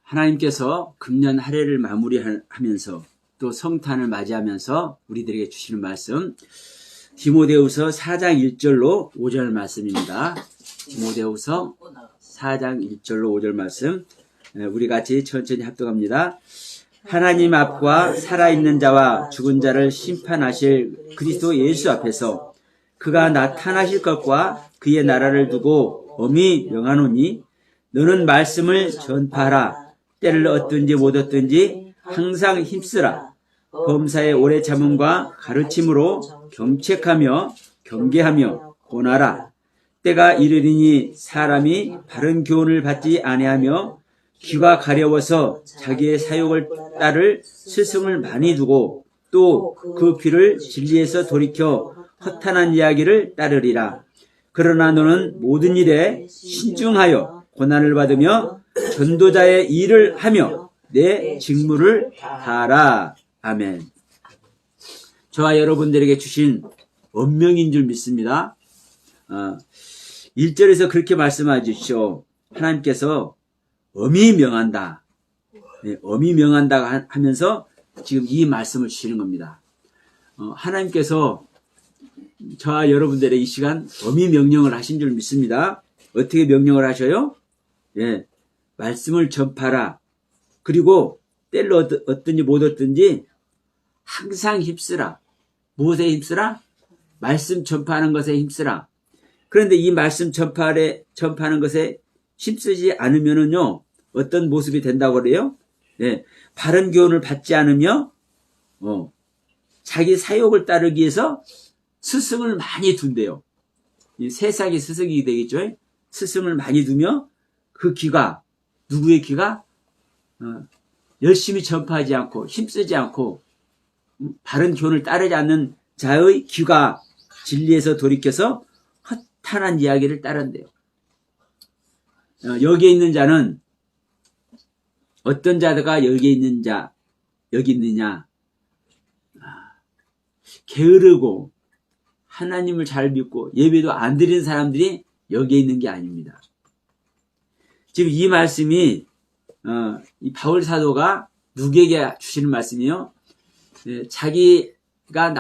하나님께서 금년 한 해를 마무리하면서 또 성탄을 맞이하면서 우리들에게 주시는 말씀, 디모데후서 4장 1절로 5절 말씀입니다. 디모데후서 4장 1절로 5절 말씀, 우리 같이 천천히 합독합니다. 하나님 앞과 살아있는 자와 죽은 자를 심판하실 그리스도 예수 앞에서 그가 나타나실 것과 그의 나라를 두고 엄히 명하노니 너는 말씀을 전파하라. 때를 얻든지 못 얻든지 항상 힘쓰라. 범사의 오래 참음과 가르침으로 경책하며 경계하며 권하라. 때가 이르리니 사람이 바른 교훈을 받지 아니하며 귀가 가려워서 자기의 사욕을 따를 스승을 많이 두고 또 그 귀를 진리에서 돌이켜 허탄한 이야기를 따르리라. 그러나 너는 모든 일에 신중하여 고난을 받으며 전도자의 일을 하며 내 직무를 다하라. 아멘. 저와 여러분들에게 주신 언명인 줄 믿습니다. 1절에서 그렇게 말씀하십시오. 하나님께서 엄히 명한다. 엄히 명한다 하면서 지금 이 말씀을 주시는 겁니다. 하나님께서 저와 여러분들의 이 시간 엄히 명령을 하신 줄 믿습니다. 어떻게 명령을 하셔요? 말씀을 전파라. 그리고 때를 얻든지 못 얻든지 항상 힘쓰라. 무엇에 힘쓰라? 말씀 전파하는 것에 힘쓰라. 그런데 이 말씀 전파하는 것에 힘쓰지 않으면은요, 어떤 모습이 된다고 그래요? 바른 교훈을 받지 않으며, 자기 사욕을 따르기 위해서 스승을 많이 둔대요. 이 세상이 스승이 되겠죠? 스승을 많이 두며 그 귀가, 누구의 귀가? 열심히 전파하지 않고 힘쓰지 않고 바른 교훈을 따르지 않는 자의 귀가 진리에서 돌이켜서 허탄한 이야기를 따른대요. 여기에 있는 자는 어떤 자가 여기 있느냐? 게으르고 하나님을 잘 믿고 예배도 안 드리는 사람들이 여기에 있는 게 아닙니다. 지금 이 말씀이 이 바울 사도가 누구에게 주시는 말씀이요? 자기가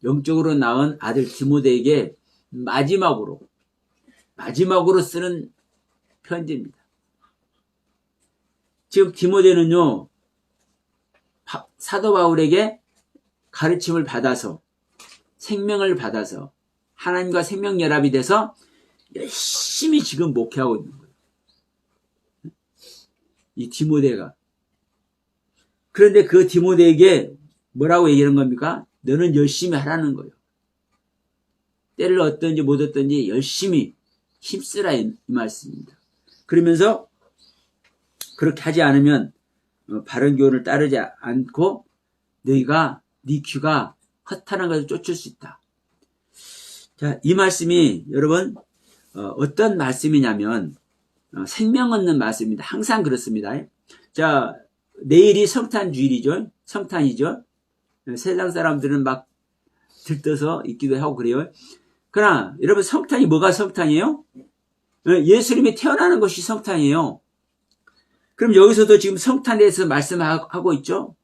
영적으로 낳은 아들 디모데에게 마지막으로 쓰는 편지입니다. 지금 디모데는요, 사도 바울에게 가르침을 받아서 생명을 받아서 하나님과 생명연합이 돼서 열심히 지금 목회하고 있는 거예요. 이 디모데가. 그런데 그 디모데에게 뭐라고 얘기하는 겁니까? 너는 열심히 하라는 거예요. 때를 얻든지 못 얻든지 열심히 힘쓰라 이 말씀입니다. 그러면서 그렇게 하지 않으면 바른 교훈을 따르지 않고 네 귀가 허탄한 것을 쫓을 수 있다. 자, 이 말씀이 여러분 어떤 말씀이냐면 생명 얻는 말씀입니다. 항상 그렇습니다. 자, 내일이 성탄주일이죠. 성탄이죠. 세상 사람들은 막 들떠서 있기도 하고 그래요. 그러나 여러분 성탄이 뭐가 성탄이에요? 예수님이 태어나는 것이 성탄이에요. 그럼 여기서도 지금 성탄에 대해서 말씀하고 있죠.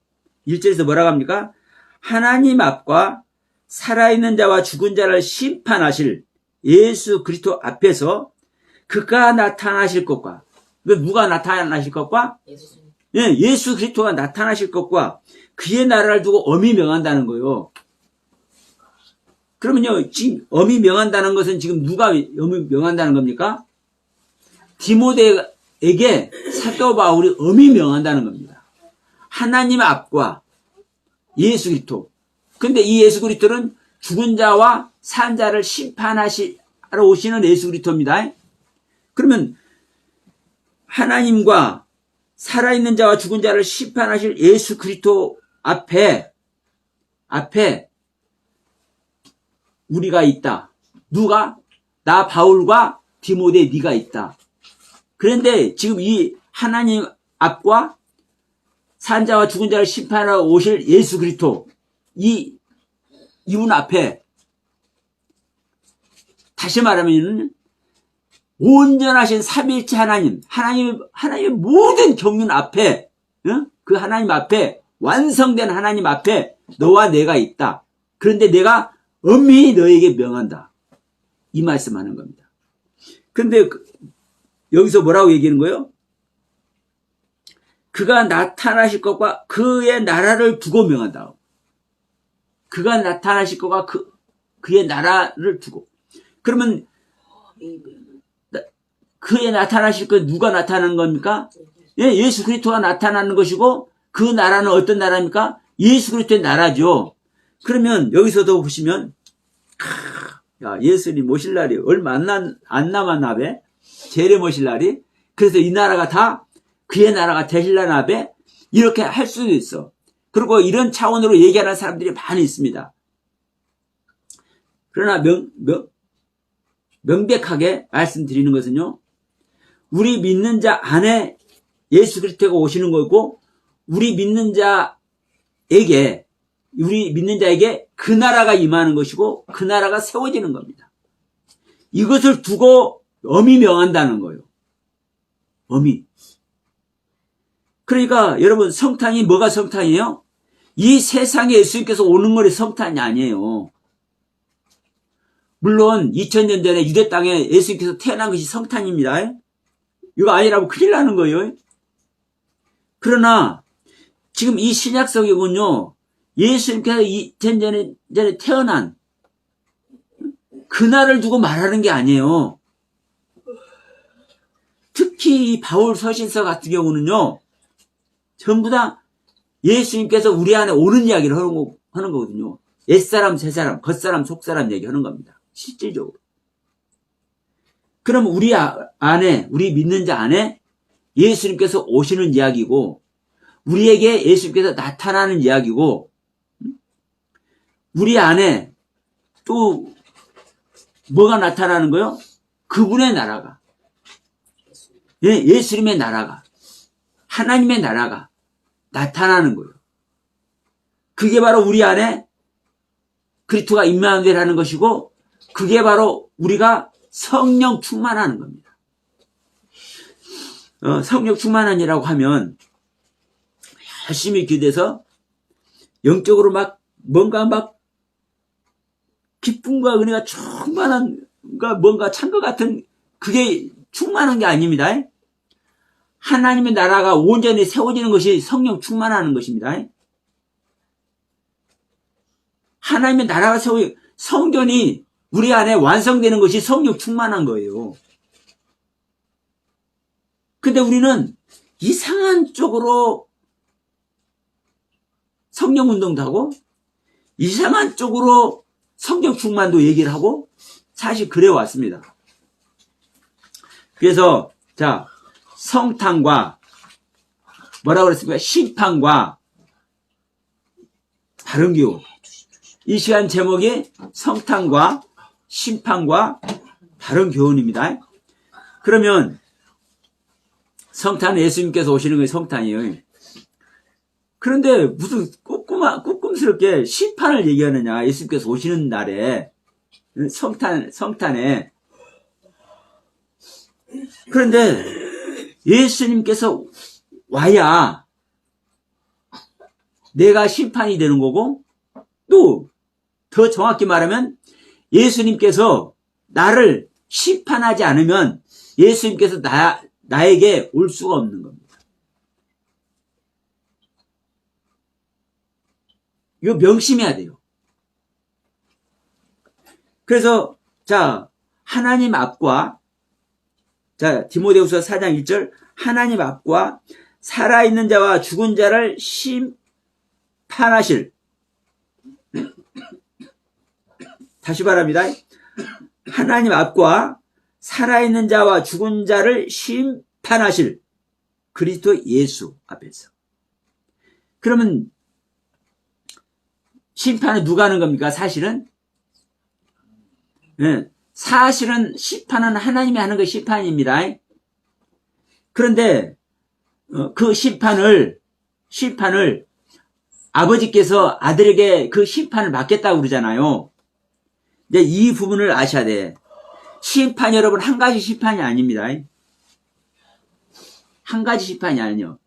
1절에서 뭐라고 합니까? 하나님 앞과 살아있는 자와 죽은 자를 심판하실 예수 그리스도 앞에서 그가 나타나실 것과, 누가 나타나실 것과? 예수 그리스도가 나타나실 것과 그의 나라를 두고 엄히 명한다는 거예요. 그러면요, 지금 엄히 명한다는 것은 지금 누가 엄히 명한다는 겁니까? 디모데에게 사도 바울이 엄히 명한다는 겁니다. 하나님 앞과 예수 그리스도. 근데 이 예수 그리스도는 죽은 자와 산 자를 심판하시러 오시는 예수 그리스도입니다. 그러면 하나님과 살아있는 자와 죽은 자를 심판하실 예수 그리스도 앞에 우리가 있다. 누가? 나 바울과 디모데 네가 있다. 그런데 지금 이 하나님 앞과 산 자와 죽은 자를 심판하러 오실 예수 그리스도 이분 앞에 다시 말하면 온전하신 삼위일체 하나님의 모든 경륜 앞에, 그 하나님 앞에, 완성된 하나님 앞에 너와 내가 있다. 그런데 내가 엄히 너에게 명한다. 이 말씀하는 겁니다. 그런데 여기서 뭐라고 얘기하는 거예요? 그가 나타나실 것과 그의 나라를 두고 명한다. 그가 나타나실 것과 그의 나라를 두고. 그러면 그의 나타나실 것 누가 나타나는 겁니까? 예, 예수 그리스도가 나타나는 것이고 그 나라는 어떤 나라입니까? 예수 그리스도의 나라죠. 그러면 여기서도 보시면 야, 예수님 모실 날이 얼마 안 남았나 배? 재림 오실 날이. 그래서 이 나라가 다 그의 나라가 되실라나 배? 이렇게 할 수도 있어. 그리고 이런 차원으로 얘기하는 사람들이 많이 있습니다. 그러나 명백하게 말씀드리는 것은요, 우리 믿는 자 안에 예수 그리스도가 오시는 거고, 우리 믿는 자에게 그 나라가 임하는 것이고, 그 나라가 세워지는 겁니다. 이것을 두고 엄히 명한다는 거예요. 엄히. 그러니까 여러분, 성탄이 뭐가 성탄이에요? 이 세상에 예수님께서 오는 것이 성탄이 아니에요. 물론 2000년 전에 유대 땅에 예수님께서 태어난 것이 성탄입니다. 이거 아니라고 큰일 나는 거예요. 그러나 지금 이 신약성경은요, 예수님께서 2000년 전에 태어난 그날을 두고 말하는 게 아니에요. 특히 이 바울 서신서 같은 경우는요, 전부 다 예수님께서 우리 안에 오는 이야기를 하는 거거든요. 옛사람, 새사람, 겉사람, 속사람 얘기하는 겁니다. 실질적으로. 그럼 우리 믿는 자 안에 예수님께서 오시는 이야기고, 우리에게 예수님께서 나타나는 이야기고, 우리 안에 또 뭐가 나타나는 거요? 그분의 나라가. 예수님의 나라가. 하나님의 나라가 나타나는 거예요. 그게 바로 우리 안에 그리스도가 임마누엘하는 것이고, 그게 바로 우리가 성령 충만하는 겁니다. 성령 충만하니라고 하면 열심히 기도해서 영적으로 뭔가 기쁨과 은혜가 충만한, 뭔가 찬 것 같은 그게 충만한 게 아닙니다. 하나님의 나라가 온전히 세워지는 것이 성령 충만하는 것입니다. 하나님의 나라가 성전이 우리 안에 완성되는 것이 성령 충만한 거예요. 근데 우리는 이상한 쪽으로 성령 운동도 하고, 이상한 쪽으로 성령 충만도 얘기를 하고, 사실 그래 왔습니다. 그래서, 자, 성탄과, 뭐라고 그랬습니까? 심판과 바른 교훈. 이 시간 제목이 성탄과 심판과 바른 교훈입니다. 그러면 성탄은 예수님께서 오시는 게 성탄이에요. 그런데 무슨 ቁ끔스럽게 심판을 얘기하느냐, 예수님께서 오시는 날에, 성탄에. 그런데 예수님께서 와야 내가 심판이 되는 거고, 또 더 정확히 말하면 예수님께서 나를 심판하지 않으면 예수님께서 나에게 올 수가 없는 겁니다. 이거 명심해야 돼요. 그래서 자, 하나님 앞과, 자, 디모데후서 4장 1절, 하나님 앞과 살아있는 자와 죽은 자를 심판하실, 다시 말합니다. 하나님 앞과 살아있는 자와 죽은 자를 심판하실 그리스도 예수 앞에서. 그러면 심판은 누가 하는 겁니까? 사실은? 사실은 심판은 하나님이 하는 것이 심판입니다. 그런데 그 심판을 아버지께서 아들에게 그 심판을 맡겠다고 그러잖아요. 이제 이 부분을 아셔야 돼. 심판 여러분 한 가지 심판이 아닙니다. 한 가지 심판이 아니요.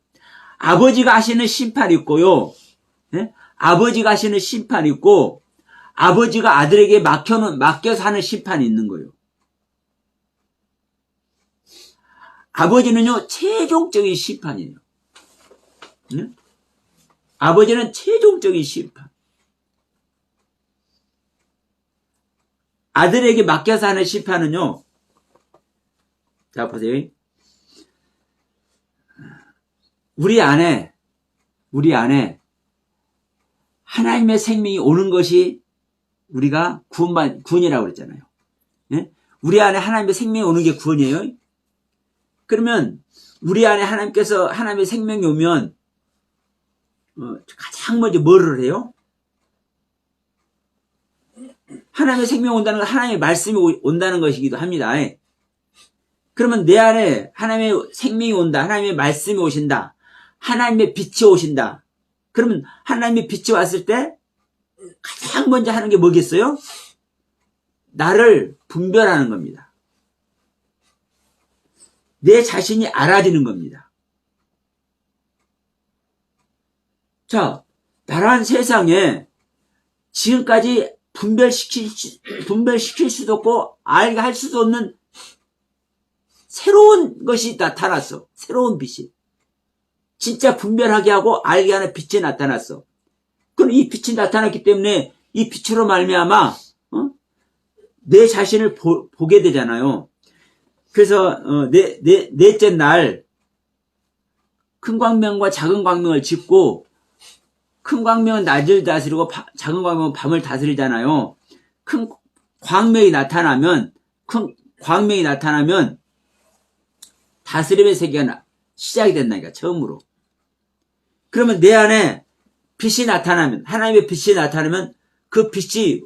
아버지가 하시는 심판이 있고요. 예? 아버지가 하시는 심판이 있고 아버지가 아들에게 맡겨서 하는 심판이 있는 거예요. 아버지는요 최종적인 심판이에요. 예? 아버지는 최종적인 심판. 아들에게 맡겨서 하는 심판은요. 자 보세요. 우리 안에 하나님의 생명이 오는 것이 우리가 구원이라고 그랬잖아요. 예? 우리 안에 하나님의 생명이 오는 게 구원이에요. 그러면 우리 안에 하나님의 생명이 오면 가장 먼저 뭐를 해요? 하나님의 생명이 온다는 건 하나님의 말씀이 온다는 것이기도 합니다. 그러면 내 안에 하나님의 생명이 온다. 하나님의 말씀이 오신다. 하나님의 빛이 오신다. 그러면 하나님의 빛이 왔을 때 가장 먼저 하는 게 뭐겠어요? 나를 분별하는 겁니다. 내 자신이 알아지는 겁니다. 자, 나란 세상에 지금까지 분별시킬 수도 없고 알게 할 수도 없는 새로운 것이 나타났어. 새로운 빛이. 진짜 분별하게 하고 알게 하는 빛이 나타났어. 그럼 이 빛이 나타났기 때문에 이 빛으로 말미암아 내 자신을 보게 되잖아요. 그래서 넷째 날 큰 광명과 작은 광명을 짓고 큰 광명은 낮을 다스리고 작은 광명은 밤을 다스리잖아요. 큰 광명이 나타나면 다스림의 세계가 시작이 된다니까 처음으로. 그러면 내 안에 빛이 나타나면 하나님의 빛이 나타나면 그 빛이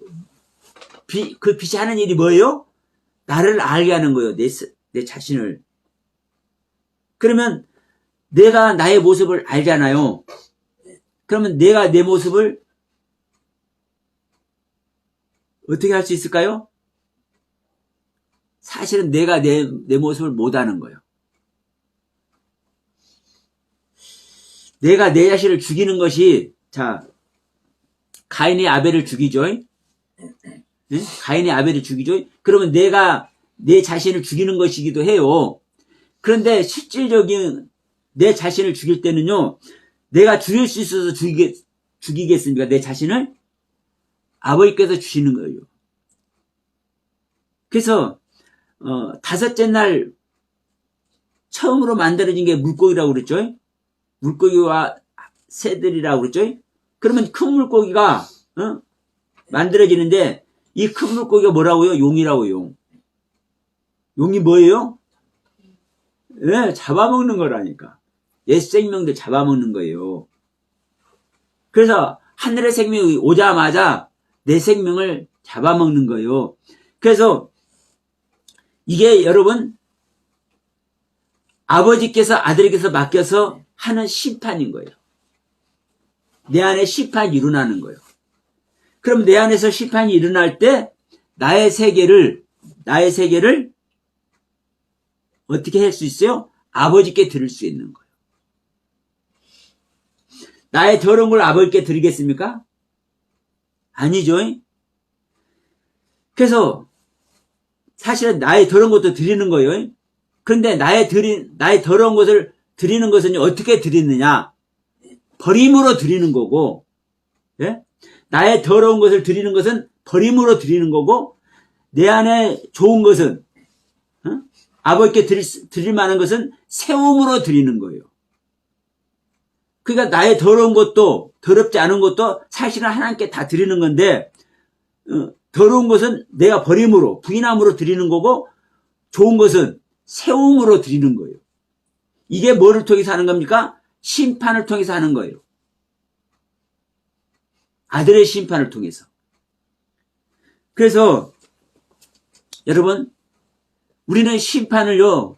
하는 일이 뭐예요? 나를 알게 하는 거예요. 내 자신을. 그러면 내가 나의 모습을 알잖아요. 그러면 내가 내 모습을 어떻게 할 수 있을까요? 사실은 내가 내 모습을 못 아는 거예요. 내가 내 자신을 죽이는 것이, 자, 가인이 아벨을 죽이죠. 네? 가인이 아벨을 죽이죠. 그러면 내가 내 자신을 죽이는 것이기도 해요. 그런데 실질적인 내 자신을 죽일 때는요, 내가 죽일 수 있어서 죽이겠습니까? 내 자신을? 아버지께서 주시는 거예요. 그래서 다섯째 날 처음으로 만들어진 게 물고기라고 그랬죠. 물고기와 새들이라고 그랬죠. 그러면 큰 물고기가 만들어지는데 이 큰 물고기가 뭐라고요? 용이라고요. 용이 뭐예요? 네, 잡아먹는 거라니까. 옛 생명들 잡아먹는 거예요. 그래서 하늘의 생명이 오자마자 내 생명을 잡아먹는 거예요. 그래서 이게 여러분 아버지께서 아들에게서 맡겨서 하는 심판인 거예요. 내 안에 심판이 일어나는 거예요. 그럼 내 안에서 심판이 일어날 때 나의 세계를 어떻게 할 수 있어요? 아버지께 드릴 수 있는 거예요. 나의 더러운 걸 아버지께 드리겠습니까? 아니죠. 그래서 사실은 나의 더러운 것도 드리는 거예요. 그런데 나의 더러운 것을 드리는 것은 어떻게 드리느냐? 버림으로 드리는 거고, 예? 나의 더러운 것을 드리는 것은 버림으로 드리는 거고, 내 안에 좋은 것은, 아버지께 드릴 만한 것은 세움으로 드리는 거예요. 그러니까 나의 더러운 것도, 더럽지 않은 것도 사실은 하나님께 다 드리는 건데, 더러운 것은 내가 버림으로, 부인함으로 드리는 거고, 좋은 것은 세움으로 드리는 거예요. 이게 뭐를 통해서 하는 겁니까? 심판을 통해서 하는 거예요. 아들의 심판을 통해서. 그래서 여러분 우리는 심판을요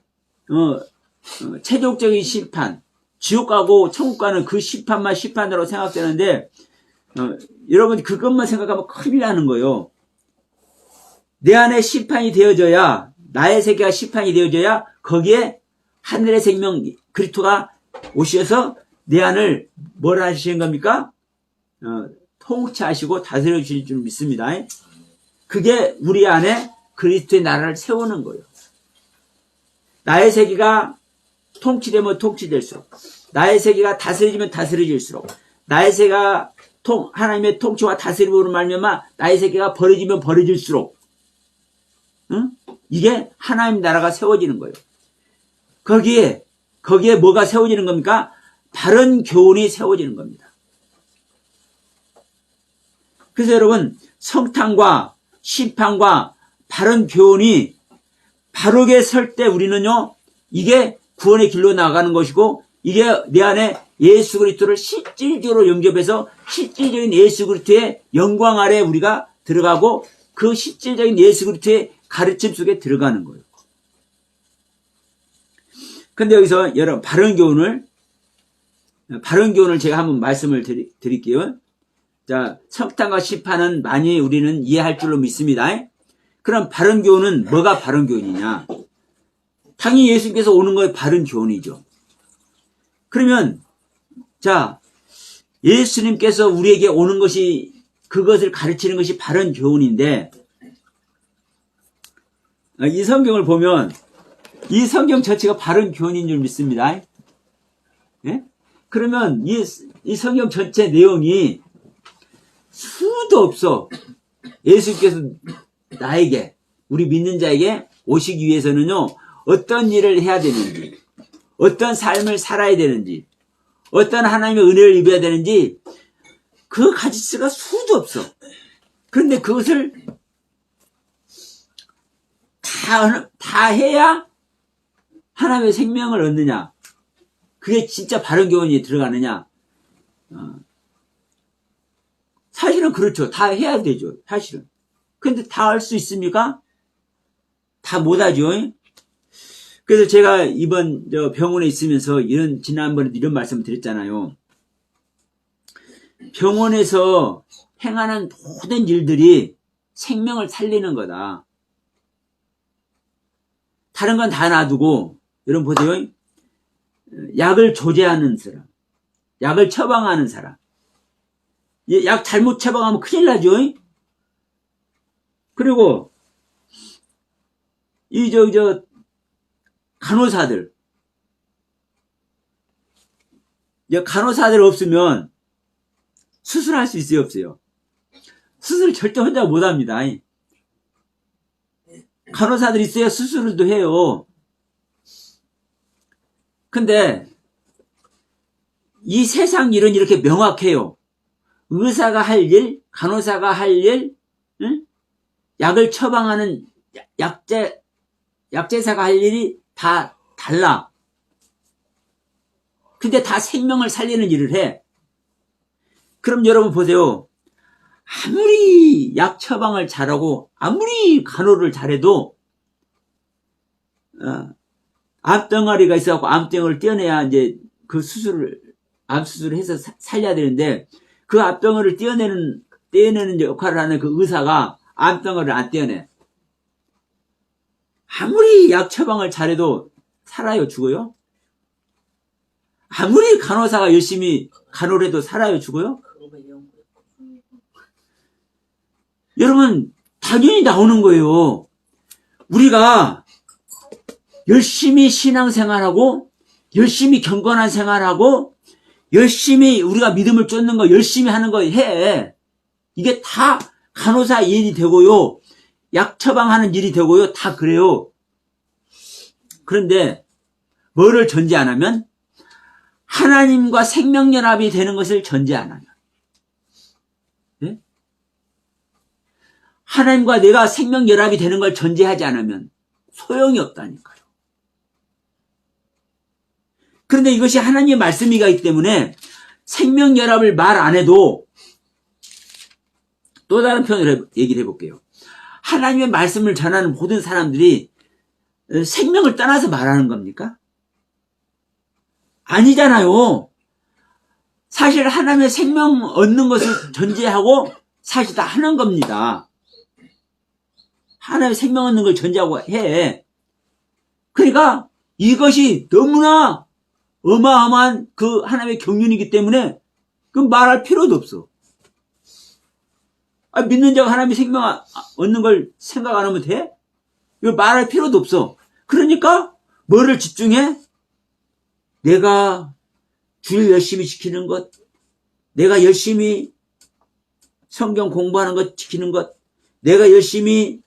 최종적인 심판, 지옥 가고 천국 가는 그 심판만 심판으로 생각되는데 여러분 그것만 생각하면 큰일 나는 거예요. 내 안에 시판이 되어져야, 나의 세계가 시판이 되어져야 거기에 하늘의 생명 그리스도가 오셔서 내 안을 뭘 하시는 겁니까? 통치하시고 다스려 주실 줄 믿습니다. 그게 우리 안에 그리스도의 나라를 세우는 거예요. 나의 세계가 통치되면 통치될수록, 나의 세계가 다스려지면 다스려질수록, 나의 세계가 하나님의 통치와 다스림으로 말미암아 나의 세계가 벌어지면 벌어질수록, 이게 하나님 나라가 세워지는 거예요. 거기에 뭐가 세워지는 겁니까? 바른 교훈이 세워지는 겁니다. 그래서 여러분, 성탄과 심판과 바른 교훈이 바르게 설 때 우리는요, 이게 구원의 길로 나가는 것이고, 이게 내 안에 예수 그리스도를 실질적으로 영접해서 실질적인 예수 그리스도의 영광 아래 우리가 들어가고, 그 실질적인 예수 그리스도의 가르침 속에 들어가는 거예요. 근데 여기서 여러분, 바른 교훈을 제가 한번 말씀을 드릴게요. 자, 성탄과 심판은 많이 우리는 이해할 줄로 믿습니다. 그럼 바른 교훈은 뭐가 바른 교훈이냐? 당연히 예수님께서 오는 거에 바른 교훈이죠. 그러면, 자, 예수님께서 우리에게 오는 것이, 그것을 가르치는 것이 바른 교훈인데, 이 성경을 보면, 이 성경 전체가 바른 교훈인 줄 믿습니다. 예? 그러면 이 성경 전체 내용이 수도 없어. 예수께서 나에게, 우리 믿는 자에게 오시기 위해서는요, 어떤 일을 해야 되는지, 어떤 삶을 살아야 되는지, 어떤 하나님의 은혜를 입어야 되는지, 그 가지수가 수도 없어. 그런데 그것을 다 해야 하나님의 생명을 얻느냐? 그게 진짜 바른 교훈이 들어가느냐? 사실은 그렇죠. 다 해야 되죠. 사실은. 근데 다 할 수 있습니까? 다 못하죠. 그래서 제가 이번 병원에 있으면서 지난번에도 이런 말씀을 드렸잖아요. 병원에서 행하는 모든 일들이 생명을 살리는 거다. 다른 건 다 놔두고, 여러분 보세요. 약을 조제하는 사람, 약을 처방하는 사람. 약 잘못 처방하면 큰일 나죠. 그리고 간호사들 없으면 수술할 수 있어요, 없어요? 수술 절대 혼자 못합니다. 간호사들 있어야 수술도 해요. 근데 이 세상 일은 이렇게 명확해요. 의사가 할 일, 간호사가 할 일, 약을 처방하는 약제사가 할 일이 다 달라. 근데 다 생명을 살리는 일을 해. 그럼 여러분 보세요. 아무리 약 처방을 잘하고 아무리 간호를 잘해도 암덩어리가 있어갖고 암덩어리를 떼어내야 이제 그 암수술을 해서 살려야 되는데, 그 암덩어리를 떼어내는 역할을 하는 그 의사가 암덩어리를 안 떼어내. 아무리 약 처방을 잘해도 살아요, 죽어요? 아무리 간호사가 열심히 간호를 해도 살아요, 죽어요? 여러분, 당연히 나오는 거예요. 우리가 열심히 신앙생활하고, 열심히 경건한 생활하고, 열심히 우리가 믿음을 쫓는 거, 열심히 하는 거 해. 이게 다 간호사 일이 되고요. 약 처방하는 일이 되고요. 다 그래요. 그런데 뭐를 전제 안 하면? 하나님과 생명연합이 되는 것을 전제 안 하면. 네? 하나님과 내가 생명연합이 되는 걸 전제하지 않으면 소용이 없다니까요. 그런데 이것이 하나님의 말씀이기 때문에 생명연합을 말 안 해도, 또 다른 표현으로 얘기를 해볼게요. 하나님의 말씀을 전하는 모든 사람들이 생명을 떠나서 말하는 겁니까? 아니잖아요. 사실 하나님의 생명 얻는 것을 전제하고 사실 다 하는 겁니다. 하나님의 생명 얻는 걸 전제하고 해. 그러니까 이것이 너무나 어마어마한 그 하나님의 경륜이기 때문에 그 말할 필요도 없어. 믿는 자가 하나님의 생명 얻는 걸 생각 안 하면 돼? 이거 말할 필요도 없어. 그러니까 뭐를 집중해? 내가 주일 열심히 지키는 것, 내가 열심히 성경 공부하는 것 지키는 것, 내가 열심히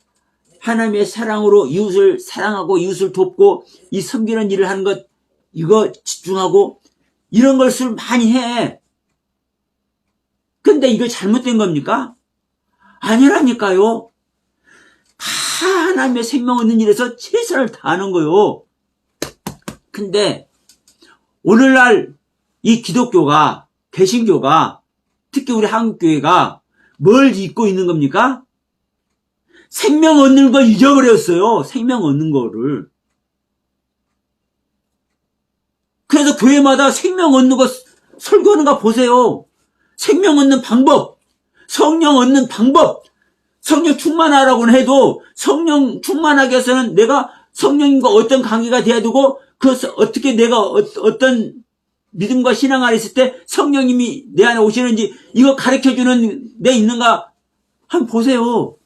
하나님의 사랑으로 이웃을 사랑하고 이웃을 돕고 이 섬기는 일을 하는 것, 이거 집중하고 이런 것을 많이 해. 근데 이거 잘못된 겁니까? 아니라니까요. 다 하나님의 생명 얻는 일에서 최선을 다하는 거요. 근데 오늘날 이 기독교가, 개신교가, 특히 우리 한국교회가 뭘 잊고 있는 겁니까? 생명 얻는 걸 잊어버렸어요. 생명 얻는 거를. 그래서 교회마다 생명 얻는 거 설교하는 거 보세요. 생명 얻는 방법, 성령 얻는 방법, 성령 충만하라고는 해도 성령 충만하게 해서는 내가 성령님과 어떤 관계가 돼야 되고 그것을 어떻게 내가 어떤 믿음과 신앙 안에 있을 때 성령님이 내 안에 오시는지 이거 가르쳐주는 내 있는가 한번 보세요.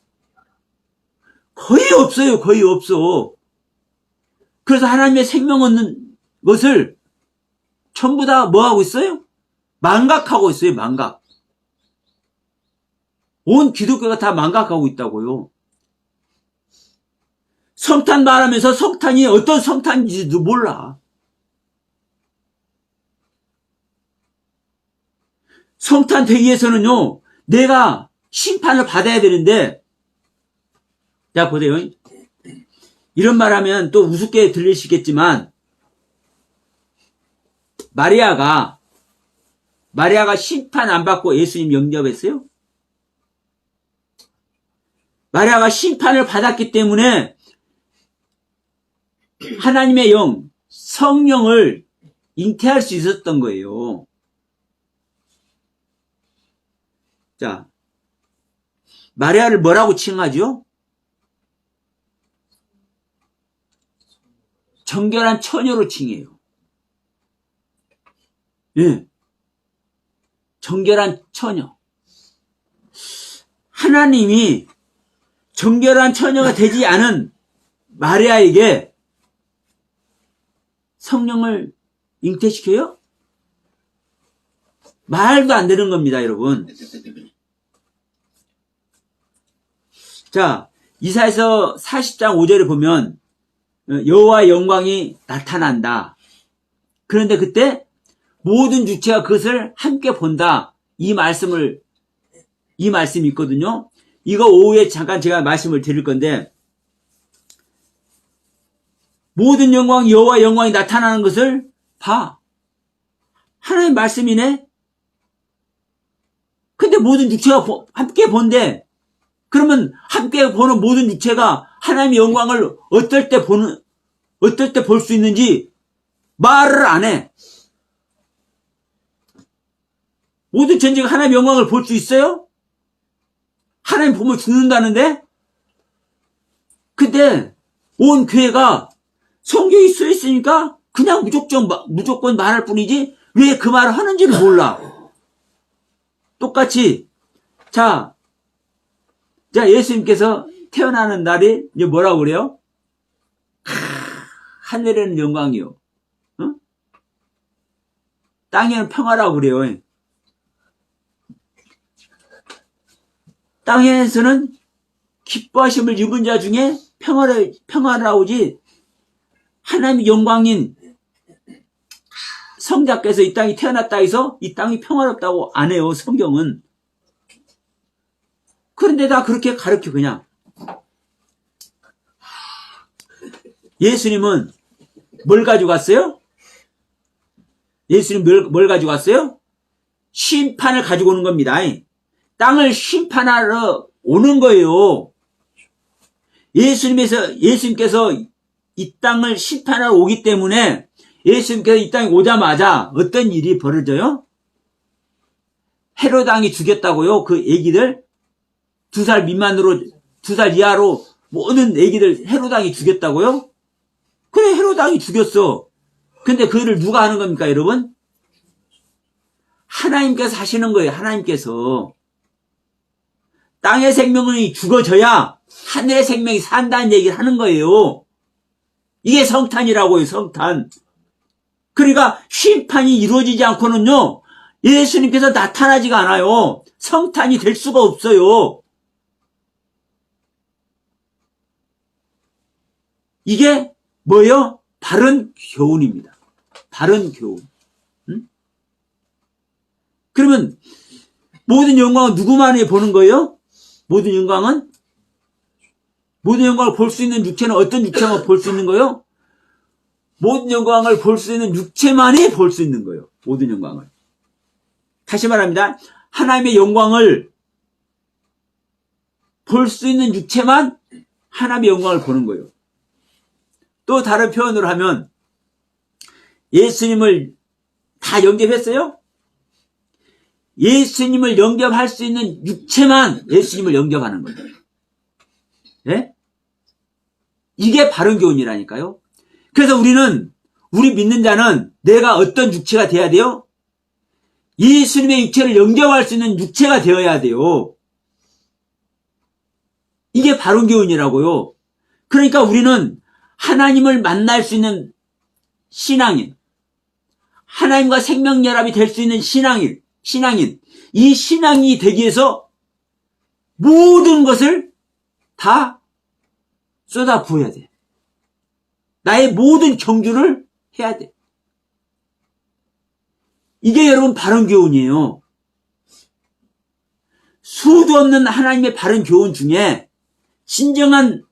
거의 없어요. 거의 없어. 그래서 하나님의 생명 얻는 것을 전부 다 뭐 하고 있어요? 망각하고 있어요. 망각. 온 기독교가 다 망각하고 있다고요. 성탄 말하면서 성탄이 어떤 성탄인지도 몰라. 성탄 되기 위해서는요, 내가 심판을 받아야 되는데, 자, 보세요. 이런 말 하면 또 우습게 들리시겠지만, 마리아가 심판 안 받고 예수님 영접했어요? 마리아가 심판을 받았기 때문에 하나님의 영, 성령을 잉태할 수 있었던 거예요. 자, 마리아를 뭐라고 칭하죠? 정결한 처녀로 칭해요. 예. 정결한 처녀. 하나님이 정결한 처녀가 되지 않은 마리아에게 성령을 잉태시켜요? 말도 안 되는 겁니다, 여러분. 자, 이사야서 40장 5절에 보면 여호와의 영광이 나타난다. 그런데 그때 모든 주체가 그것을 함께 본다. 이 말씀이 있거든요. 이거 오후에 잠깐 제가 말씀을 드릴 건데, 모든 영광, 여호와의 영광이 나타나는 것을 봐. 하나님의 말씀이네? 근데 모든 주체가 함께 본대. 그러면 함께 보는 모든 주체가 하나님의 영광을 어떨 때 볼 수 있는지 말을 안 해. 모든 전체가 하나님의 영광을 볼 수 있어요? 하나님 보면 죽는다는데? 근데 온 교회가 성경이 써 있으니까 그냥 무조건 말할 뿐이지 왜 그 말을 하는지를 몰라. 똑같이 자 예수님께서 태어나는 날이 이제 뭐라고 그래요? 하늘에는 영광이요, 어? 땅에는 평화라고 그래요. 땅에서는 기뻐하심을 입은 자 중에 평화를 나오지, 하나님의 영광인 성자께서 이 땅이 태어났다 해서 이 땅이 평화롭다고 안 해요, 성경은. 그런데 다 그렇게 가르쳐, 그냥. 예수님은 뭘 가지고 갔어요? 예수님 뭘 가지고 갔어요? 심판을 가지고 오는 겁니다. 땅을 심판하러 오는 거예요. 예수님께서 이 땅을 심판하러 오기 때문에 예수님께서 이 땅에 오자마자 어떤 일이 벌어져요? 헤롯 왕이 죽였다고요. 그 애기들 2살 이하로 모든 애기들 헤로당이 죽였다고요? 그래, 헤로당이 죽였어. 근데 그 일을 누가 하는 겁니까, 여러분? 하나님께서 하시는 거예요, 하나님께서. 땅의 생명이 죽어져야 하늘의 생명이 산다는 얘기를 하는 거예요. 이게 성탄이라고요, 성탄. 그러니까 심판이 이루어지지 않고는요, 예수님께서 나타나지가 않아요. 성탄이 될 수가 없어요. 이게 뭐예요? 바른 교훈입니다. 바른 교훈. 응? 그러면 모든 영광은 누구만이 보는 거예요? 모든 영광을 볼 수 있는 육체는 어떤 육체만 볼 수 있는 거예요? 모든 영광을 볼 수 있는 육체만이 볼 수 있는 거예요. 모든 영광을. 다시 말합니다. 하나님의 영광을 볼 수 있는 육체만 하나님의 영광을 보는 거예요. 또 다른 표현으로 하면 예수님을 다 영접했어요? 예수님을 영접할 수 있는 육체만 예수님을 영접하는 거예요. 예? 이게 바른 교훈이라니까요. 그래서 우리 믿는 자는 내가 어떤 육체가 돼야 돼요? 예수님의 육체를 영접할 수 있는 육체가 되어야 돼요. 이게 바른 교훈이라고요. 그러니까 우리는 하나님을 만날 수 있는 신앙인, 하나님과 생명연합이 될 수 있는 신앙인, 이 신앙이 되기 위해서 모든 것을 다 쏟아 부어야 돼. 나의 모든 경주를 해야 돼. 이게 여러분 바른 교훈이에요. 수도 없는 하나님의 바른 교훈 중에 진정한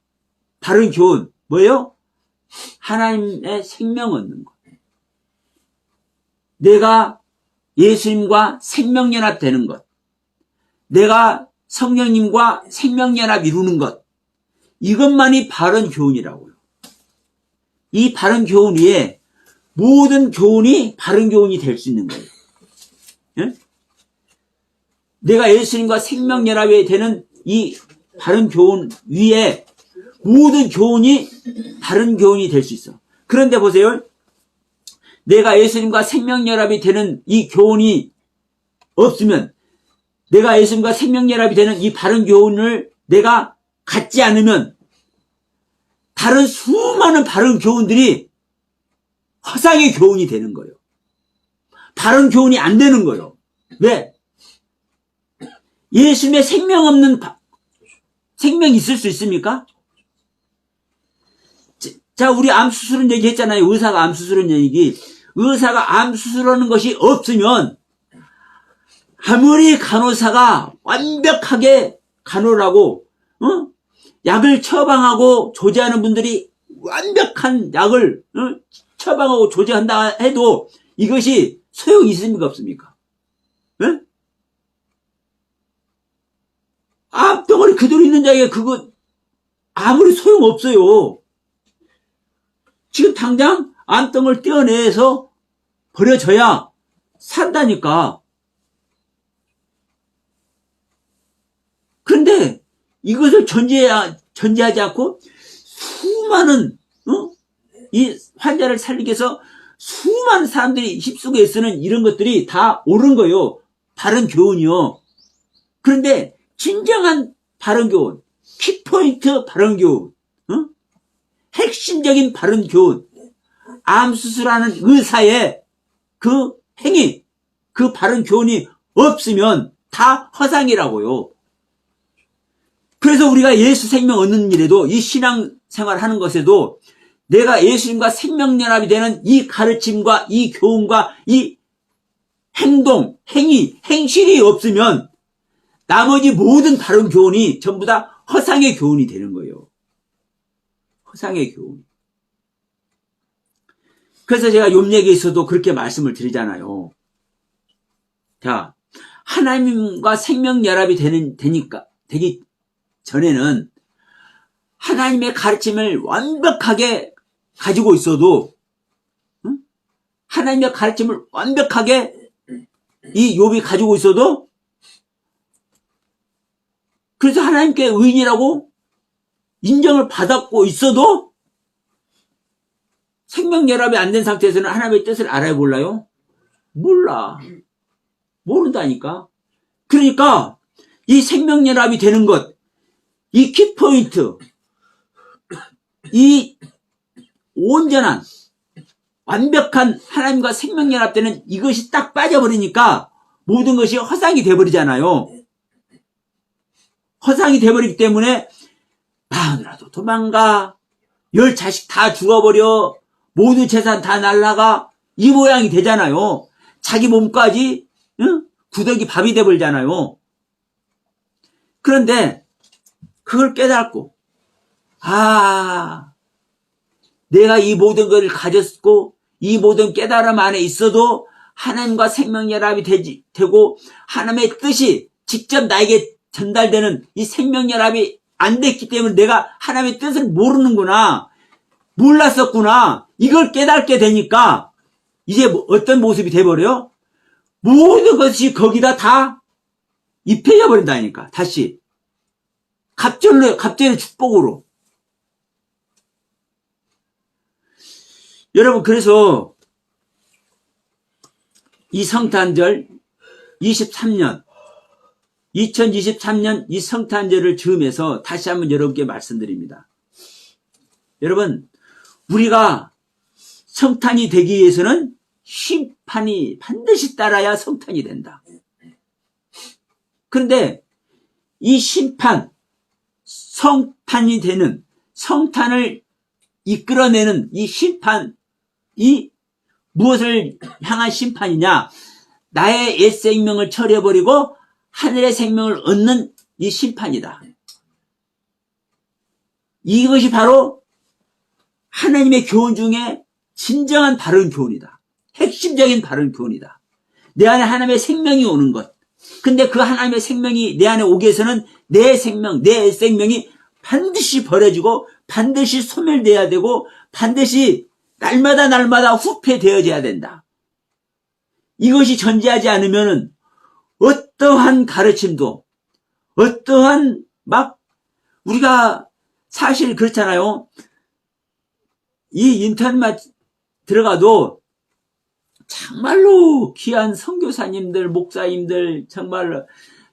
바른 교훈 뭐예요? 하나님의 생명 얻는 것. 내가 예수님과 생명연합 되는 것. 내가 성령님과 생명연합 이루는 것. 이것만이 바른 교훈이라고요. 이 바른 교훈 위에 모든 교훈이 바른 교훈이 될 수 있는 거예요. 예? 내가 예수님과 생명연합이 되는 이 바른 교훈 위에 모든 교훈이 바른 교훈이 될 수 있어. 그런데 보세요. 내가 예수님과 생명연합이 되는 이 교훈이 없으면, 내가 예수님과 생명연합이 되는 이 바른 교훈을 내가 갖지 않으면 다른 수많은 바른 교훈들이 허상의 교훈이 되는 거예요. 바른 교훈이 안 되는 거예요. 왜? 예수님의 생명 없는 생명이 있을 수 있습니까? 자, 우리 암 수술은 얘기했잖아요. 의사가 암 수술은 얘기. 의사가 암 수술하는 것이 없으면 아무리 간호사가 완벽하게 간호를 하고 약을 처방하고 조제하는 분들이 완벽한 약을 처방하고 조제한다 해도 이것이 소용이 있습니까? 없습니까? 네? 암덩어리 그대로 있는 자에게 그거 아무리 소용없어요. 지금 당장 암덩어리를 떼어내서 버려져야 산다니까. 그런데 이것을 전제하지 않고 수많은 이 환자를 살리기 위해서 수많은 사람들이 휩쓰고 애쓰는 이런 것들이 다 옳은 거예요. 바른 교훈이요. 그런데 진정한 바른 교훈, 키포인트 바른 교훈, 핵심적인 바른 교훈, 암 수술하는 의사의 그 행위, 그 바른 교훈이 없으면 다 허상이라고요. 그래서 우리가 예수 생명 얻는 일에도, 이 신앙생활 하는 것에도 내가 예수님과 생명연합이 되는 이 가르침과 이 교훈과 이 행동, 행위, 행실이 없으면 나머지 모든 바른 교훈이 전부 다 허상의 교훈이 되는 거예요. 허상의 교훈. 그래서 제가 욥 얘기에서도 그렇게 말씀을 드리잖아요. 자, 하나님과 생명연합이 되기 전에는 하나님의 가르침을 완벽하게 가지고 있어도, 하나님의 가르침을 완벽하게 이 욥이 가지고 있어도, 그래서 하나님께 의인이라고 인정을 받았고 있어도 생명연합이 안 된 상태에서는 하나님의 뜻을 알아야 몰라요? 몰라. 모른다니까. 그러니까 이 생명연합이 되는 것, 이 키포인트, 이 온전한 완벽한 하나님과 생명연합되는 이것이 딱 빠져버리니까 모든 것이 허상이 돼버리잖아요. 허상이 돼버리기 때문에 마누라도 도망가, 10자식 다 죽어버려, 모든 재산 다 날라가, 이 모양이 되잖아요. 자기 몸까지 구더기 밥이 돼버리잖아요. 그런데 그걸 깨닫고 내가 이 모든 것을 가졌고 이 모든 깨달음 안에 있어도 하나님과 생명연합이 되고 하나님의 뜻이 직접 나에게 전달되는 이 생명연합이 안 됐기 때문에 내가 하나님의 뜻을 모르는구나, 몰랐었구나, 이걸 깨닫게 되니까 이제 어떤 모습이 돼버려요? 모든 것이 거기다 다 입혀져 버린다니까. 다시 갑절의 축복으로. 여러분, 그래서 이 성탄절 2023년 이 성탄절을 즈음해서 다시 한번 여러분께 말씀드립니다. 여러분, 우리가 성탄이 되기 위해서는 심판이 반드시 따라야 성탄이 된다. 그런데 이 심판, 성탄이 되는, 성탄을 이끌어내는 이 심판이 무엇을 향한 심판이냐? 나의 옛 생명을 처리해버리고 하늘의 생명을 얻는 이 심판이다. 이것이 바로 하나님의 교훈 중에 진정한 바른 교훈이다. 핵심적인 바른 교훈이다. 내 안에 하나님의 생명이 오는 것. 근데 그 하나님의 생명이 내 안에 오기 위해서는 내 생명, 내 옛 생명이 반드시 버려지고 반드시 소멸되어야 되고 반드시 날마다 후패되어져야 된다. 이것이 존재하지 않으면 어떠한 가르침도, 어떠한 우리가 사실 그렇잖아요. 이 인터넷만 들어가도 정말로 귀한 선교사님들, 목사님들, 정말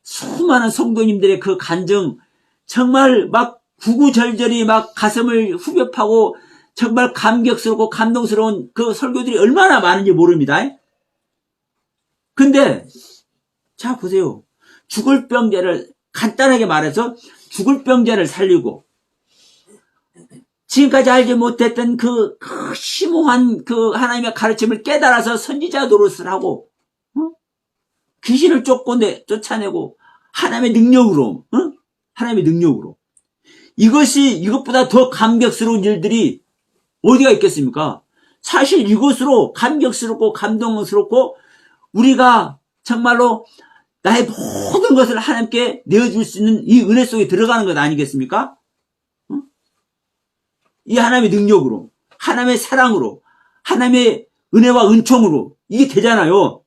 수많은 성도님들의 그 간증, 정말 구구절절히 가슴을 후벼 파고 정말 감격스럽고 감동스러운 그 설교들이 얼마나 많은지 모릅니다. 근데 자 보세요. 죽을 병자를, 간단하게 말해서 죽을 병자를 살리고 지금까지 알지 못했던 그 심오한 그 하나님의 가르침을 깨달아서 선지자 노릇을 하고 귀신을 쫓아내고 하나님의 능력으로, 하나님의 능력으로, 이것보다 더 감격스러운 일들이 어디가 있겠습니까? 사실 이것으로 감격스럽고 감동스럽고 우리가 정말로 나의 모든 것을 하나님께 내어줄 수 있는 이 은혜 속에 들어가는 것 아니겠습니까? 이 하나님의 능력으로, 하나님의 사랑으로, 하나님의 은혜와 은총으로 이게 되잖아요.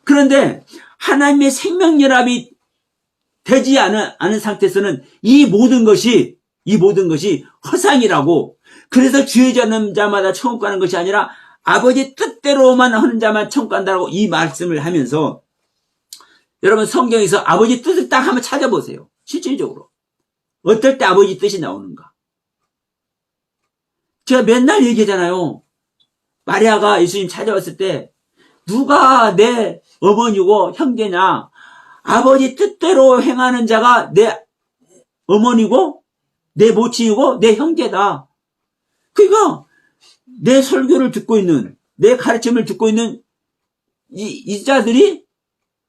그런데 하나님의 생명연합이 되지 않은 상태에서는 이 모든 것이 허상이라고, 그래서 주의 자는 자마다 천국 가는 것이 아니라 아버지 뜻대로만 하는 자만 천국 간다고 이 말씀을 하면서, 여러분 성경에서 아버지 뜻을 딱 한번 찾아보세요. 실질적으로 어떨 때 아버지 뜻이 나오는가? 제가 맨날 얘기하잖아요. 마리아가 예수님 찾아왔을 때 누가 내 어머니고 형제냐? 아버지 뜻대로 행하는 자가 내 어머니고 내 모친이고 내 형제다. 그러니까 내 설교를 듣고 있는, 내 가르침을 듣고 있는 이 자들이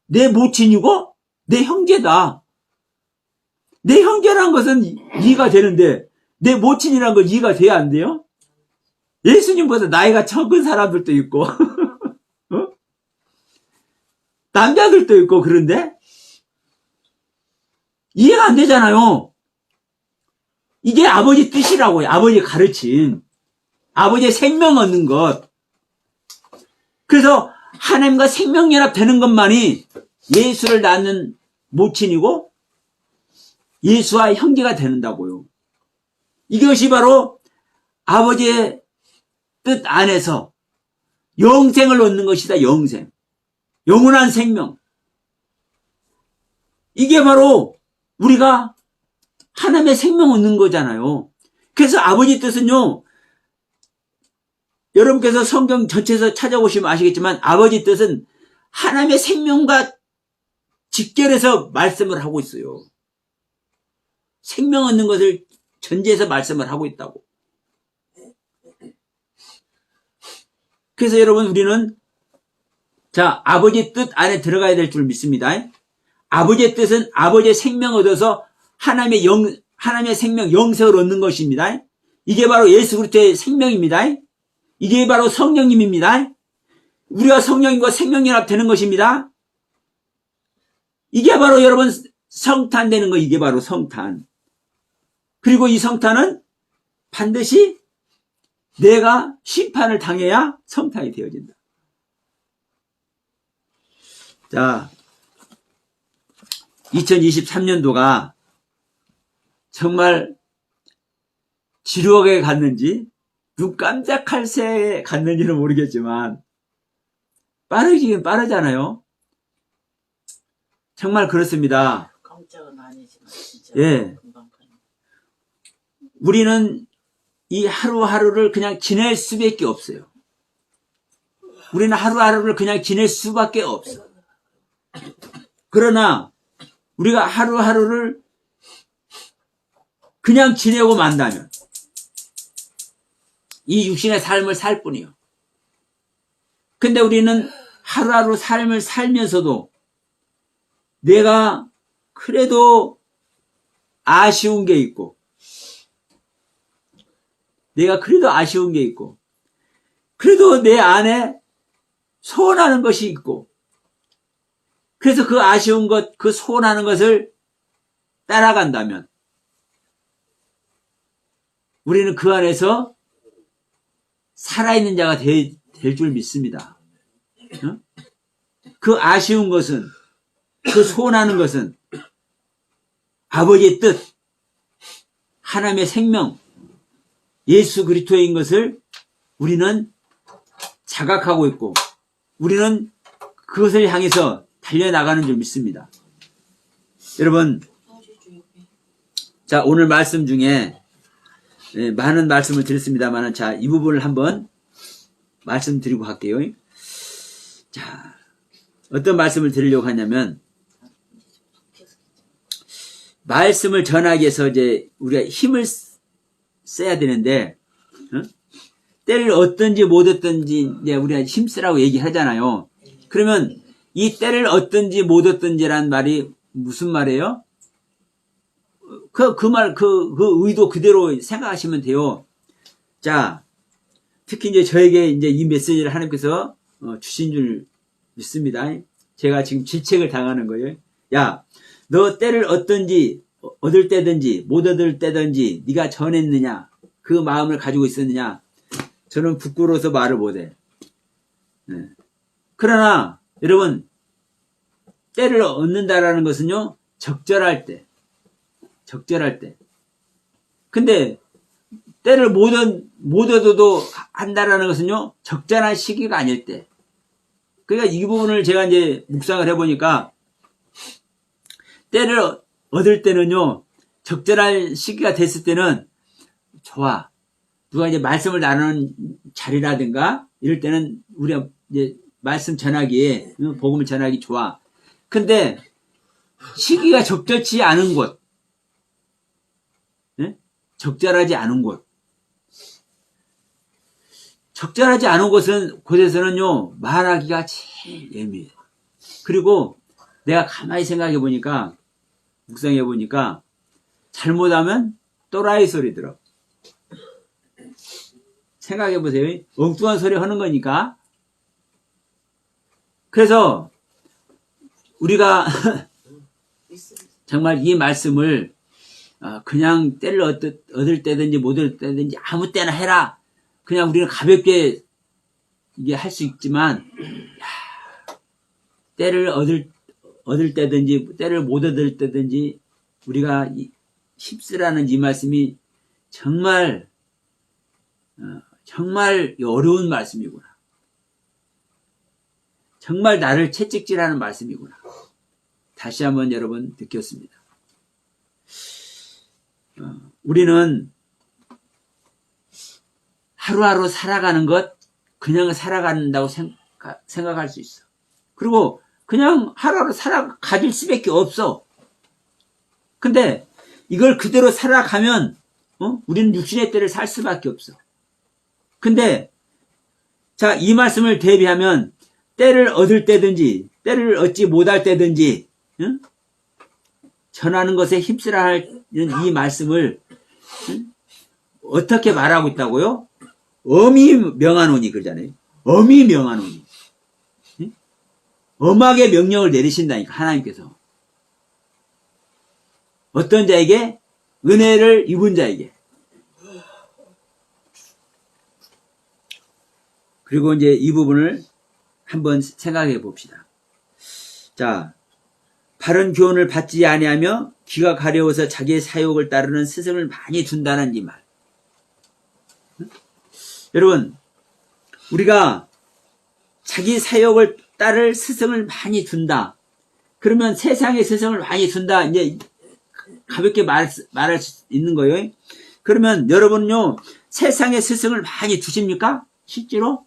내 모친이고 내 형제다. 내 형제라는 것은 이해가 되는데 내 모친이라는 건 이해가 돼야 안 돼요? 예수님보다 나이가 적은 사람들도 있고 남자들도 있고, 그런데 이해가 안 되잖아요. 이게 아버지 뜻이라고요. 아버지 가르침, 아버지의 생명 얻는 것. 그래서 하나님과 생명연합 되는 것만이 예수를 낳는 모친이고 예수와 형제가 된다고요. 이것이 바로 아버지의 뜻 안에서 영생을 얻는 것이다. 영생. 영원한 생명. 이게 바로 우리가 하나님의 생명 얻는 거잖아요. 그래서 아버지 뜻은요, 여러분께서 성경 전체에서 찾아보시면 아시겠지만 아버지 뜻은 하나님의 생명과 직결해서 말씀을 하고 있어요. 생명 얻는 것을 전제해서 말씀을 하고 있다고. 그래서 여러분 우리는 자, 아버지 뜻 안에 들어가야 될 줄 믿습니다. 아버지의 뜻은 아버지의 생명 얻어서 하나님의 생명 영생을 얻는 것입니다. 이게 바로 예수 그리스도의 생명입니다. 이게 바로 성령님입니다. 우리가 성령님과 생명연합 되는 것입니다. 이게 바로 여러분 성탄 되는 거. 이게 바로 성탄. 그리고 이 성탄은 반드시 내가 심판을 당해야 성탄이 되어진다. 자, 2023년도가 정말 지루하게 갔는지 눈 깜짝할 새에 갔는지는 모르겠지만 빠르긴 빠르잖아요. 정말 그렇습니다. 깜짝은 아니지만 진짜 예. 금방 가네. 우리는 이 하루하루를 그냥 지낼 수밖에 없어요. 우리는 하루하루를 그냥 지낼 수밖에 없어. 그러나 우리가 하루하루를 그냥 지내고 만다면 이 육신의 삶을 살 뿐이요. 근데 우리는 하루하루 삶을 살면서도 내가 그래도 아쉬운 게 있고 그래도 내 안에 소원하는 것이 있고 그래서 그 아쉬운 것, 그 소원하는 것을 따라간다면 우리는 그 안에서 살아있는 자가 될 줄 믿습니다. 그 아쉬운 것은, 그 소원하는 것은 아버지의 뜻, 하나님의 생명, 예수 그리스도인 것을 우리는 자각하고 있고 우리는 그것을 향해서 달려나가는 줄 믿습니다. 여러분, 자, 오늘 말씀 중에 많은 말씀을 드렸습니다만, 자, 이 부분을 한번 말씀드리고 갈게요. 자, 어떤 말씀을 드리려고 하냐면, 말씀을 전하기 위해서 이제 우리가 힘을 써야 되는데, 때를 얻든지 못 얻든지 이제 우리가 힘쓰라고 얘기하잖아요. 그러면 이 때를 얻든지 못 얻든지라는 말이 무슨 말이에요? 그 의도 그대로 생각하시면 돼요. 자, 특히 이제 저에게 이제 이 메시지를 하나님께서 주신 줄 믿습니다. 제가 지금 질책을 당하는 거예요. 야, 너 때를 얻을 때든지 못 얻을 때든지 네가 전했느냐? 그 마음을 가지고 있었느냐? 저는 부끄러워서 말을 못해. 네. 그러나 여러분, 때를 얻는다라는 것은요, 적절할 때. 근데 때를 못 얻어도 한다라는 것은요, 적절한 시기가 아닐 때. 그러니까 이 부분을 제가 이제 묵상을 해보니까 때를 얻을 때는요, 적절한 시기가 됐을 때는 좋아. 누가 이제 말씀을 나누는 자리라든가 이럴 때는 우리가 이제 말씀 전하기에, 복음을 전하기 좋아. 근데 시기가 적절치 않은 곳, 적절하지 않은 곳, 적절하지 않은 곳에서는요, 말하기가 제일 예민해. 그리고 내가 가만히 생각해 보니까, 묵상해 보니까, 잘못하면 또라이 소리 들어. 생각해 보세요. 엉뚱한 소리 하는 거니까. 그래서 우리가 정말 이 말씀을 그냥 때를 얻을 때든지 못 얻을 때든지 아무 때나 해라. 그냥 우리는 가볍게 이게 할 수 있지만, 때를 얻을 때든지 때를 못 얻을 때든지 우리가 힘쓰라는 이 말씀이 정말 정말 어려운 말씀이구나. 정말 나를 채찍질하는 말씀이구나. 다시 한번 여러분 느꼈습니다. 우리는 하루하루 살아가는 것 그냥 살아간다고 생각할 수 있어. 그리고 그냥 하루하루 살아가질 수밖에 없어. 근데 이걸 그대로 살아가면 우리는 육신의 때를 살 수밖에 없어. 근데 자, 이 말씀을 대비하면 때를 얻을 때든지 때를 얻지 못할 때든지 전하는 것에 힘쓰라 하는 이 말씀을 어떻게 말하고 있다고요? 엄히 명하노니 그러잖아요. 엄히 명하노니. 엄하게 명령을 내리신다니까 하나님께서. 어떤 자에게? 은혜를 입은 자에게. 그리고 이제 이 부분을 한번 생각해 봅시다. 자, 바른 교훈을 받지 아니하며 귀가 가려워서 자기의 사욕을 따르는 스승을 많이 둔다는 이 말. 여러분, 우리가 자기 사욕을 따를 스승을 많이 둔다. 그러면 세상의 스승을 많이 둔다. 이제 가볍게 말할 수 있는 거예요. 그러면 여러분요, 세상의 스승을 많이 두십니까? 실제로?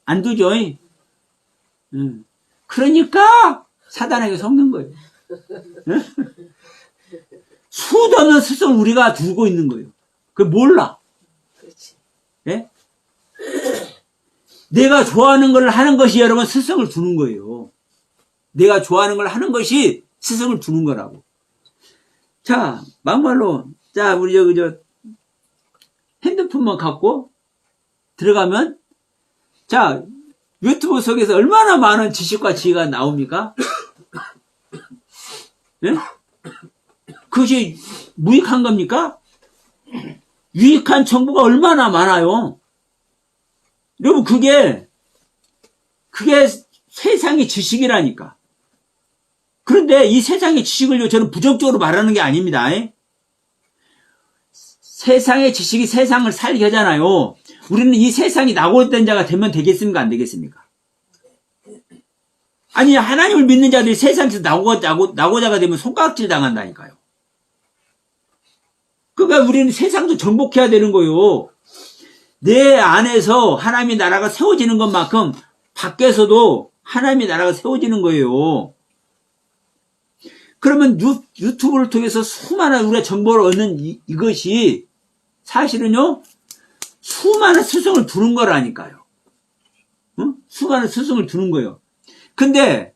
안 두죠. 그러니까 사단에게 속는 거예요. 수도 없는 스승을 우리가 두고 있는 거예요. 그걸 몰라. 그렇지. 예? 내가 좋아하는 걸 하는 것이 여러분 스승을 두는 거예요. 내가 좋아하는 걸 하는 것이 스승을 두는 거라고. 자, 막말로, 자, 우리 핸드폰만 갖고 들어가면, 자, 유튜브 속에서 얼마나 많은 지식과 지혜가 나옵니까? 예? 그것이 무익한 겁니까? 유익한 정보가 얼마나 많아요. 여러분, 그게 세상의 지식이라니까. 그런데 이 세상의 지식을 저는 부정적으로 말하는 게 아닙니다. 세상의 지식이 세상을 살게 하잖아요. 우리는 이 세상이 낙오된 자가 되면 되겠습니까? 안 되겠습니까? 아니, 하나님을 믿는 자들이 세상에서 낙오자가 되면 손가락질 당한다니까요. 그러니까 우리는 세상도 정복해야 되는 거예요. 내 안에서 하나님의 나라가 세워지는 것만큼 밖에서도 하나님의 나라가 세워지는 거예요. 그러면 유튜브를 통해서 수많은 우리가 정보를 얻는 이것이 사실은요, 수많은 스승을 두는 거라니까요. 수많은 스승을 두는 거예요. 근데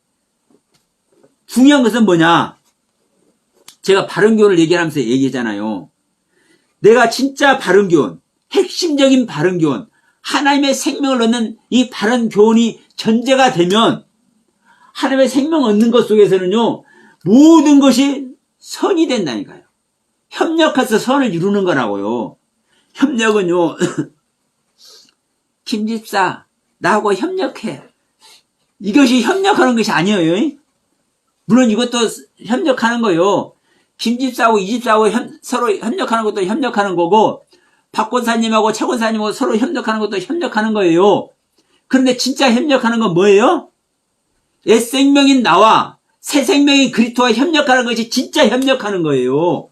중요한 것은 뭐냐? 제가 바른 교훈을 얘기하면서 얘기했잖아요. 내가 진짜 바른 교훈, 핵심적인 바른 교훈, 하나님의 생명을 얻는 이 바른 교훈이 전제가 되면 하나님의 생명 얻는 것 속에서는요, 모든 것이 선이 된다니까요. 협력해서 선을 이루는 거라고요. 협력은요, 김집사, 나하고 협력해. 이것이 협력하는 것이 아니에요. 물론 이것도 협력하는 거요. 김집사하고 이집사하고 서로 협력하는 것도 협력하는 거고, 박권사님하고 최권사님하고 서로 협력하는 것도 협력하는 거예요. 그런데 진짜 협력하는 건 뭐예요? 옛 생명인 나와 새 생명인 그리스도와 협력하는 것이 진짜 협력하는 거예요.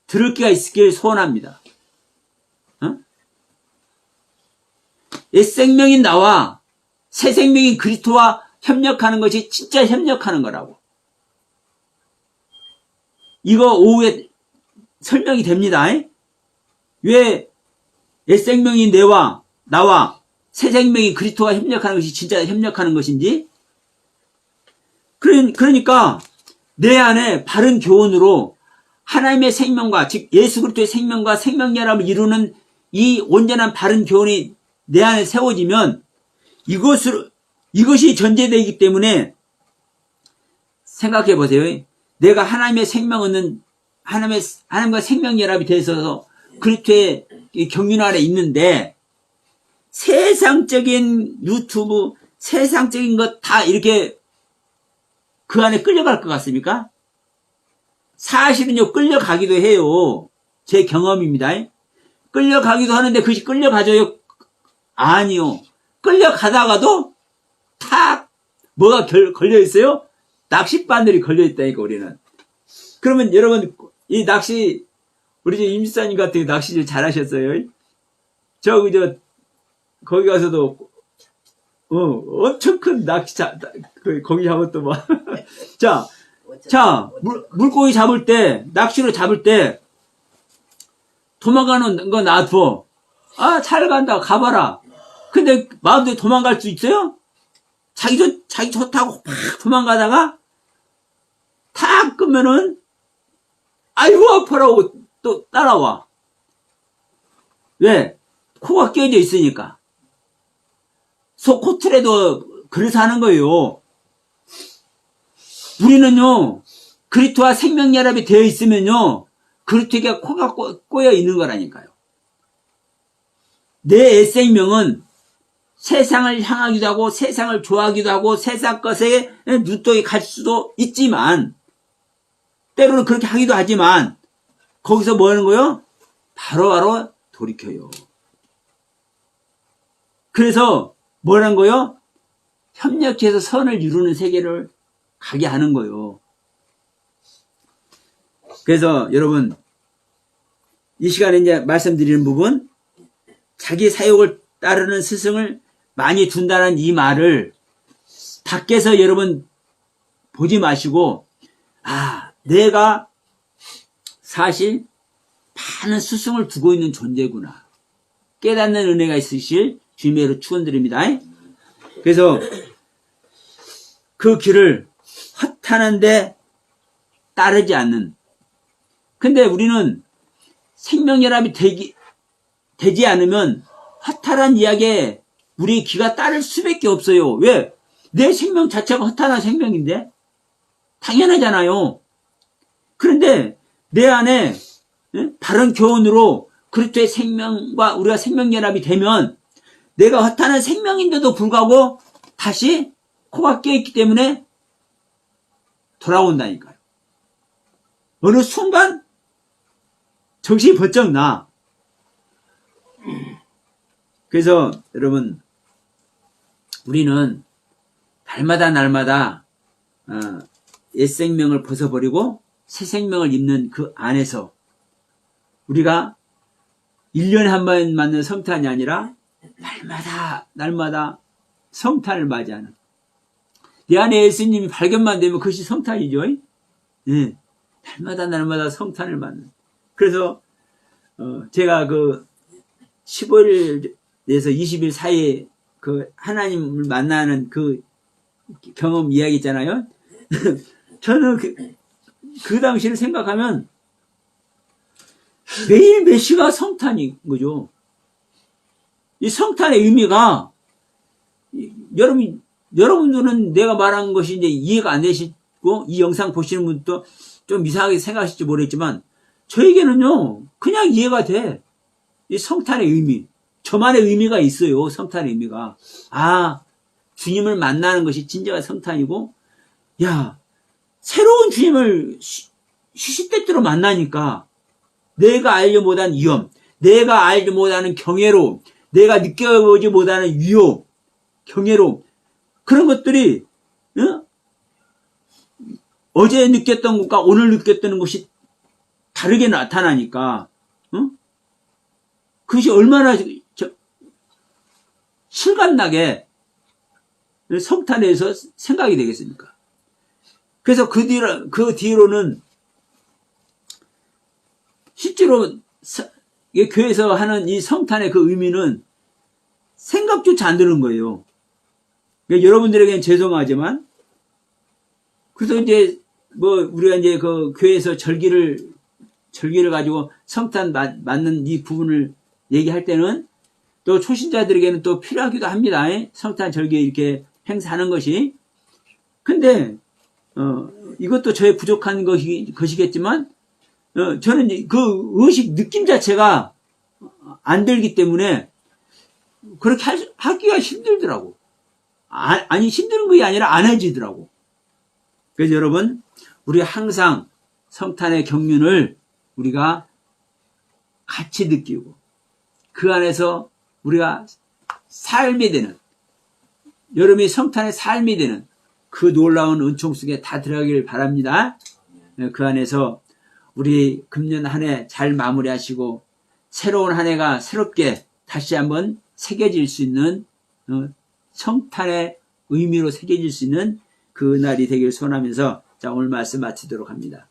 들을 기가 있길 소원합니다. 옛 생명인 나와 새 생명인 그리스도와 협력하는 것이 진짜 협력하는 거라고. 이거 오후에 설명이 됩니다. 왜 옛 생명인 나와 새 생명인 그리스도와 협력하는 것이 진짜 협력하는 것인지. 그러니까 내 안에 바른 교훈으로 하나님의 생명과, 즉 예수 그리스도의 생명과 생명연합을 이루는 이 온전한 바른 교훈이 내 안에 세워지면 이것이 전제되기 때문에 생각해 보세요. 내가 하나님의 생명 얻는 하나님과 생명연합이 돼서 그리스도의 경륜 아래 있는데 세상적인 유튜브, 세상적인 것 다 이렇게 그 안에 끌려갈 것 같습니까? 사실은요, 끌려가기도 해요. 제 경험입니다. 끌려가기도 하는데 그것이 끌려가져요? 아니요. 끌려가다가도 탁 뭐가 걸려 있어요? 낚싯바늘이 걸려 있다니까, 우리는. 그러면 여러분, 이 낚시, 우리 집 임지사님 같은 낚시 잘하셨어요. 거기 가서도 엄청 큰 낚시 거기 잡았던 뭐. 자, 물고기 잡을 때, 낚시로 잡을 때, 도망가는 거 놔둬. 아, 잘 간다, 가봐라. 근데 마음대로 도망갈 수 있어요? 자기 좋다고 막 도망가다가, 탁 끄면은, 아이고, 아파라고 또 따라와. 왜? 코가 끼어져 있으니까. 코틀에도 그래서 하는 거예요. 우리는요, 그리스도와 생명연합이 되어 있으면요, 그리스도에게 코가 꼬여 있는 거라니까요. 내 애생명은 세상을 향하기도 하고, 세상을 좋아하기도 하고, 세상 것에 눈독이 갈 수도 있지만, 때로는 그렇게 하기도 하지만, 거기서 뭐 하는 거예요? 바로바로 돌이켜요. 그래서, 뭐라는 거예요? 협력해서 선을 이루는 세계를 가게 하는 거예요. 그래서 여러분, 이 시간에 이제 말씀드리는 부분, 자기 사욕을 따르는 스승을 많이 둔다는 이 말을 밖에서 여러분 보지 마시고, 아, 내가 사실 많은 스승을 두고 있는 존재구나. 깨닫는 은혜가 있으실 주님으로 축원드립니다. 그래서 그 길을 헛하는데 따르지 않는. 근데 우리는 생명연합이 되지 않으면 허탈한 이야기에 우리 귀가 따를 수밖에 없어요. 왜? 내 생명 자체가 허탈한 생명인데? 당연하잖아요. 그런데 내 안에 바른 교훈으로 그리스도의 생명과 우리가 생명연합이 되면 내가 허탄한 생명인데도 불구하고 다시 코가 끼어있기 때문에 돌아온다니까요. 어느 순간 정신이 번쩍 나. 그래서 여러분, 우리는 날마다 옛 생명을 벗어버리고 새 생명을 입는 그 안에서 우리가 1년에 한 번 맞는 성탄이 아니라 날마다 성탄을 맞이하는. 내 안에 예수님이 발견만 되면 그것이 성탄이죠. 네. 날마다 성탄을 맞는. 그래서 제가 그 15일에서 20일 사이에 그 하나님을 만나는 그 경험 이야기 있잖아요. 저는 그 당시를 생각하면 매일 몇 시가 성탄인 거죠. 이 성탄의 의미가 여러분들은 내가 말한 것이 이제 이해가 안 되시고 이 영상 보시는 분도 좀 이상하게 생각하실지 모르겠지만 저에게는요 그냥 이해가 돼. 이 성탄의 의미, 저만의 의미가 있어요. 성탄의 의미가. 아, 주님을 만나는 것이 진정한 성탄이고, 야, 새로운 주님을 시시때때로 만나니까 내가 알지 못한 위험, 내가 알지 못하는 경외로, 내가 느껴보지 못하는 위호, 경외로, 그런 것들이 어제 느꼈던 것과 오늘 느꼈던 것이 다르게 나타나니까 그것이 얼마나 실감나게 성탄에서 생각이 되겠습니까? 그래서 그 뒤로는 실제로 교회에서 하는 이 성탄의 그 의미는 생각조차 안 드는 거예요. 그러니까 여러분들에게는 죄송하지만, 그래서 이제 우리가 이제 그 교회에서 절기를 가지고 성탄 맞는 이 부분을 얘기할 때는 또 초신자들에게는 또 필요하기도 합니다. 성탄 절기에 이렇게 행사하는 것이. 근데 이것도 저의 부족한 것이겠지만 저는 그 의식 느낌 자체가 안 들기 때문에 그렇게 하기가 힘들더라고. 아니 힘든 것이 아니라 안 해지더라고. 그래서 여러분, 우리 항상 성탄의 경륜을 우리가 같이 느끼고 그 안에서 우리가 삶이 되는, 여러분이 성탄의 삶이 되는 그 놀라운 은총 속에 다 들어가기를 바랍니다. 그 안에서 우리 금년 한 해 잘 마무리하시고 새로운 한 해가 새롭게 다시 한번 새겨질 수 있는 성탄의 의미로 새겨질 수 있는 그 날이 되기를 소원하면서 자, 오늘 말씀 마치도록 합니다.